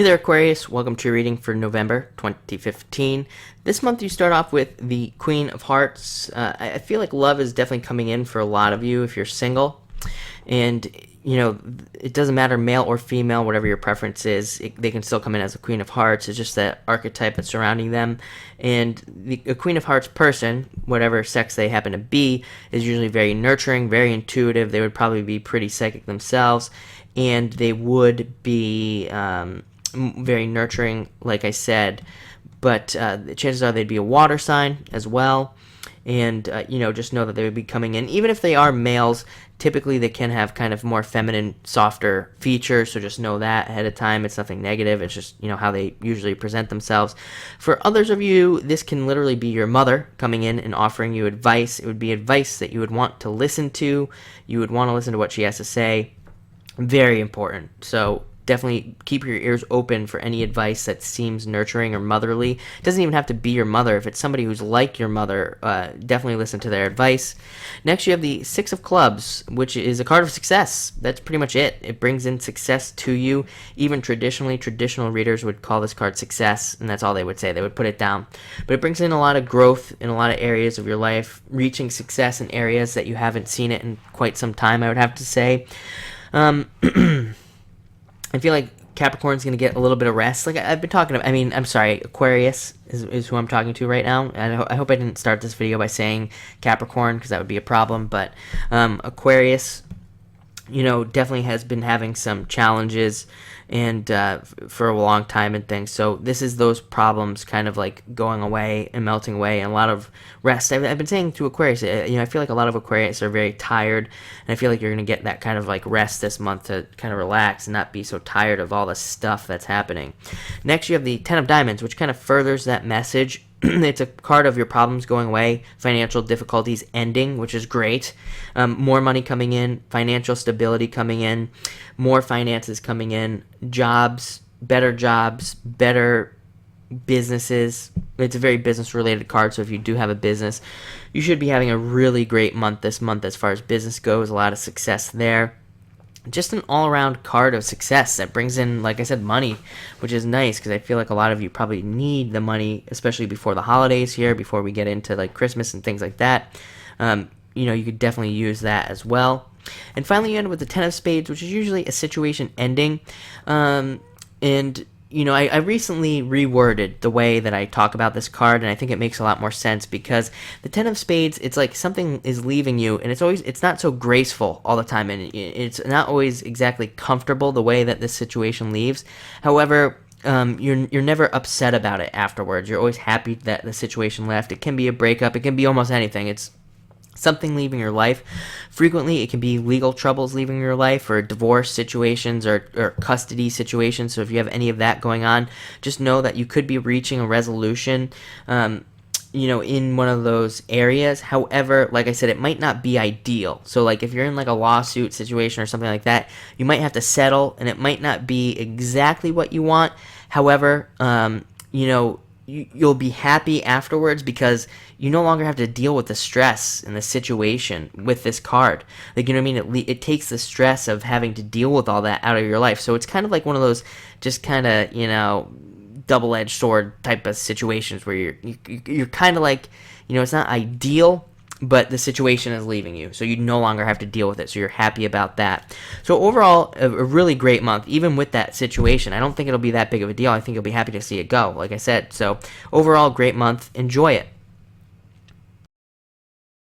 Hey there, Aquarius. Welcome to your reading for November 2015. This month you start off with the Queen of Hearts. I feel like love is definitely coming in for a lot of you if you're single. And, it doesn't matter male or female, whatever your preference is, they can still come in as a Queen of Hearts. It's just that archetype that's surrounding them. And a Queen of Hearts person, whatever sex they happen to be, is usually very nurturing, very intuitive. They would probably be pretty psychic themselves. And they would be very nurturing, like I said, but the chances are they'd be a water sign as well. And just know that they would be coming in, even if they are males. Typically they can have kind of more feminine, softer features, so just know that ahead of time. It's nothing negative, it's just how they usually present themselves. For others of you, this can literally be your mother coming in and offering you advice. It would be advice that you would want to listen to. You would want to listen to what she has to say. Very important. So definitely keep your ears open for any advice that seems nurturing or motherly. It doesn't even have to be your mother. If it's somebody who's like your mother, definitely listen to their advice. Next, you have the Six of Clubs, which is a card of success. That's pretty much it. It brings in success to you. Even traditional readers would call this card success, and that's all they would say. They would put it down. But it brings in a lot of growth in a lot of areas of your life, reaching success in areas that you haven't seen it in quite some time, I would have to say. I feel like Capricorn's going to get a little bit of rest. Like I've been talking about, Aquarius is who I'm talking to right now. I hope I didn't start this video by saying Capricorn, because that would be a problem. But Aquarius, definitely has been having some challenges and for a long time and things. So this is those problems kind of like going away and melting away, and a lot of rest. I've been saying to Aquarius, I feel like a lot of Aquarius are very tired, and I feel like you're going to get that kind of like rest this month to kind of relax and not be so tired of all the stuff that's happening. Next, you have the Ten of Diamonds, which kind of furthers that message. It's a card of your problems going away, financial difficulties ending, which is great. More money coming in, financial stability coming in, more finances coming in, jobs, better businesses. It's a very business-related card, so if you do have a business, you should be having a really great month this month as far as business goes. A lot of success there. Just an all-around card of success that brings in, like I said, money, which is nice, because I feel like a lot of you probably need the money, especially before the holidays here, before we get into like Christmas and things like that. You could definitely use that as well. And finally, you end with the Ten of Spades, which is usually a situation ending. I recently reworded the way that I talk about this card, and I think it makes a lot more sense, because the Ten of Spades, it's like something is leaving you, and it's not so graceful all the time, and it's not always exactly comfortable the way that this situation leaves. However, you're never upset about it afterwards. You're always happy that the situation left. It can be a breakup. It can be almost anything. It's something leaving your life. Frequently, it can be legal troubles leaving your life, or divorce situations, or custody situations. So if you have any of that going on, just know that you could be reaching a resolution, in one of those areas. However, like I said, it might not be ideal. So like if you're in like a lawsuit situation or something like that, you might have to settle, and it might not be exactly what you want. However, you'll be happy afterwards, because you no longer have to deal with the stress and the situation with this card. Like, it takes the stress of having to deal with all that out of your life. So it's kind of like one of those just kind of, double-edged sword type of situations where you're kind of like, it's not ideal, but the situation is leaving you, so you no longer have to deal with it, so you're happy about that. So overall, a really great month, even with that situation. I don't think it'll be that big of a deal. I think you'll be happy to see it go, like I said. So overall, great month. Enjoy it.